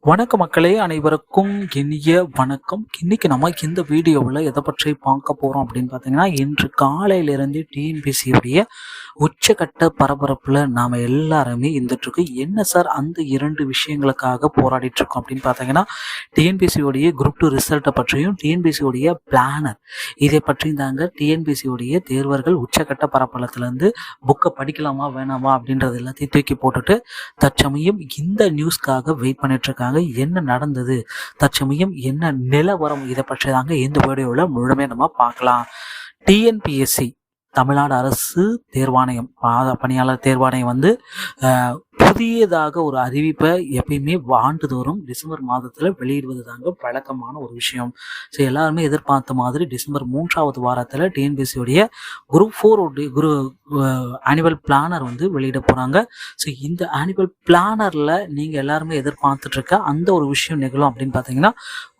வணக்க மக்களே, அனைவருக்கும் இனிய வணக்கம். இன்னைக்கு நம்ம இந்த வீடியோவில் எதை பற்றி பார்க்க போகிறோம் அப்படின்னு பார்த்தீங்கன்னா, இன்று காலையிலிருந்து டிஎன்பிசியுடைய உச்சக்கட்ட பரபரப்பில் நாம் எல்லாருமே இருந்துட்டுருக்கு. என்ன சார் அந்த 2 விஷயங்களுக்காக போராடிட்டு இருக்கோம் அப்படின்னு பார்த்தீங்கன்னா, டிஎன்பிசியோடைய குரூப் 2 ரிசல்ட்டை பற்றியும் டிஎன்பிசியோடைய பிளானர் இதை பற்றியும் தாங்க. டிஎன்பிசியோடைய தேர்வர்கள் உச்சக்கட்ட பரப்பளத்துலேருந்து புக்கை படிக்கலாமா வேணாமா அப்படின்றது எல்லாத்தையும் தூக்கி போட்டுட்டு தற்சமயம் இந்த நியூஸ்க்காக வெயிட் பண்ணிட்டு இருக்காங்க. என்ன நடந்தது, தற்சமயம் என்ன நிலவரம், இதை பற்றி தாங்க இந்த வீடியோவில் முழுமையாக நம்ம பார்க்கலாம். டிஎன்பிஎஸ்சி தமிழ்நாடு அரசு தேர்வாணையம் பணியாளர் தேர்வாணையம் புதியதாக ஒரு அறிவிப்பை எப்பயுமே ஆண்டுதோறும் டிசம்பர் மாதத்தில் வெளியிடுவது தாங்க வழக்கமான ஒரு விஷயம். ஸோ எல்லாருமே எதிர்பார்த்த மாதிரி டிசம்பர் 3வது வாரத்தில் டிஎன்பிஎஸ்சியோடைய குரூப் 4 ஆனுவல் பிளானர் வெளியிட போகிறாங்க. ஸோ இந்த ஆனுவல் பிளானரில் நீங்கள் எல்லாருமே எதிர்பார்த்துட்டு இருக்க அந்த ஒரு விஷயம் நிகழும் அப்படின்னு பார்த்தீங்கன்னா,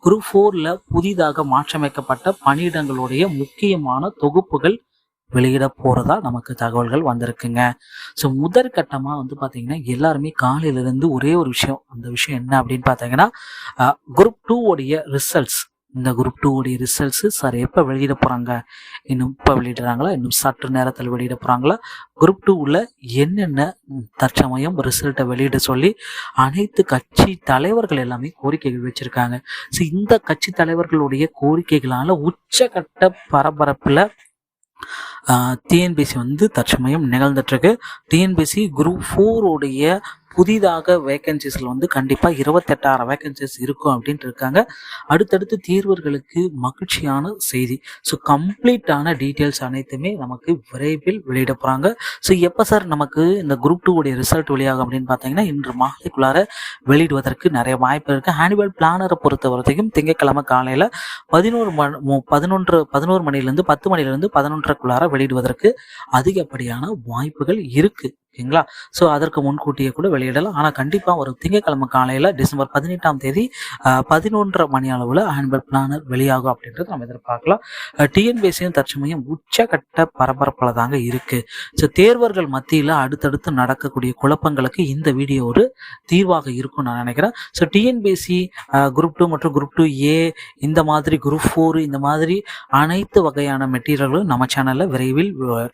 குரூப் 4ல் புதிதாக மாற்றமைக்கப்பட்ட பணியிடங்களுடைய முக்கியமான தொகுப்புகள் வெளியிட போகிறதா நமக்கு தகவல்கள் வந்திருக்குங்க. ஸோ முதற்கட்டமாக பார்த்தீங்கன்னா எல்லாருமே காலையிலேருந்து ஒரே ஒரு விஷயம், அந்த விஷயம் என்ன அப்படின்னு பார்த்தீங்கன்னா, குரூப் 2 ரிசல்ட்ஸ். இந்த குரூப் 2 ரிசல்ட்ஸு சார் எப்போ வெளியிட போகிறாங்க, இன்னும் இப்போ வெளியிடுறாங்களா, இன்னும் சற்று நேரத்தில் வெளியிட போகிறாங்களா, குரூப் 2ல் என்னென்ன தற்சமயம் ரிசல்ட்டை வெளியிட சொல்லி அனைத்து கட்சி தலைவர்கள் எல்லாமே கோரிக்கைகள் வச்சுருக்காங்க. ஸோ இந்த கட்சி தலைவர்களுடைய கோரிக்கைகளால் உச்சக்கட்ட பரபரப்பில் டிஎன்பிசி தற்சமயம் நிகழ்ந்துட்டு இருக்கு. டிஎன்பிசி குரூப் 4 புதிதாக வேகன்சிஸில் கண்டிப்பாக 28,000 வேகன்சிஸ் இருக்கும் அப்படின்ட்டு இருக்காங்க. அடுத்தடுத்து தேர்வர்களுக்கு மகிழ்ச்சியான செய்தி. ஸோ கம்ப்ளீட்டான டீட்டெயில்ஸ் அனைத்துமே நமக்கு விரைவில் வெளியிட போகிறாங்க. ஸோ எப்போ சார் நமக்கு இந்த குரூப் 2 ரிசல்ட் வெளியாகும் அப்படின்னு பார்த்தீங்கன்னா, இன்று மாலைக்குள்ளார வெளியிடுவதற்கு நிறைய வாய்ப்பு இருக்குது. ஆனுவல் பிளானரை பொறுத்த வரைக்கும் திங்கட்கிழமை காலையில் 11 மணிலேருந்து 10 மணிலேருந்து 11:30க்குள்ளார வெளியிடுவதற்கு அதிகப்படியான வாய்ப்புகள் இருக்குது. ஓகேங்களா? ஸோ அதற்கு முன்கூட்டியே கூட வெளியிடலாம். ஆனால் கண்டிப்பாக ஒரு திங்கட்கிழமை காலையில் டிசம்பர் 18ஆம் தேதி 11:30 மணி அளவில் ஆனுவல் பிளானர் வெளியாகும் அப்படின்றது நம்ம எதிர்பார்க்கலாம். டிஎன்பிஎஸ்சியும் தற்சமயம் உச்சக்கட்ட பரபரப்பில் தாங்க இருக்குது. ஸோ தேர்வர்கள் மத்தியில் அடுத்தடுத்து நடக்கக்கூடிய குழப்பங்களுக்கு இந்த வீடியோ ஒரு தீர்வாக இருக்கும்னு நான் நினைக்கிறேன். ஸோ டிஎன்பிஎஸ்சி குரூப் 2 மற்றும் குரூப் 2A இந்த மாதிரி குரூப் 4 இந்த மாதிரி அனைத்து வகையான மெட்டீரியல்களும் நம்ம சேனலில் விரைவில்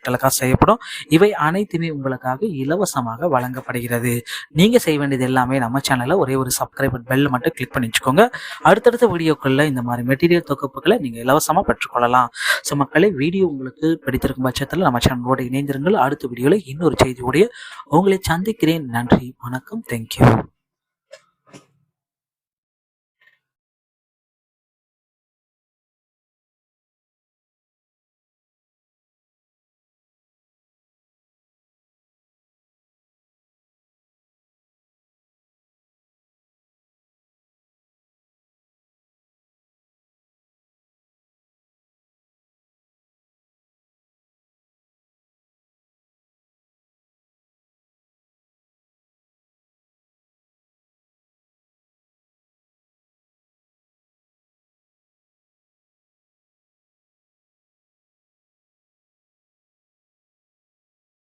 டெலிகாஸ்ட் செய்யப்படும். இவை அனைத்துமே உங்களுக்காக இலவசமாக வழங்கப்படுகிறது. நீங்க செய்ய வேண்டியது எல்லாமே நம்ம சேனல்ல ஒரே ஒரு சப்ஸ்கிரைப் பெல் மட்டும் கிளிக் பண்ணி வச்சுக்கோங்க. அடுத்தடுத்த வீடியோக்கள்ல இந்த மாதிரி மெட்டீரியல் தொகுப்புகளை நீங்க இலவசமா பெற்றுக்கொள்ளலாம். ஸோ மக்களே, வீடியோ உங்களுக்கு பிடித்திருக்கும் பட்சத்தில் நம்ம சேனலோடு இணைந்திருங்கள். அடுத்த வீடியோல இன்னொரு செய்தியோடைய உங்களை சந்திக்கிறேன். நன்றி, வணக்கம், தேங்க்யூ.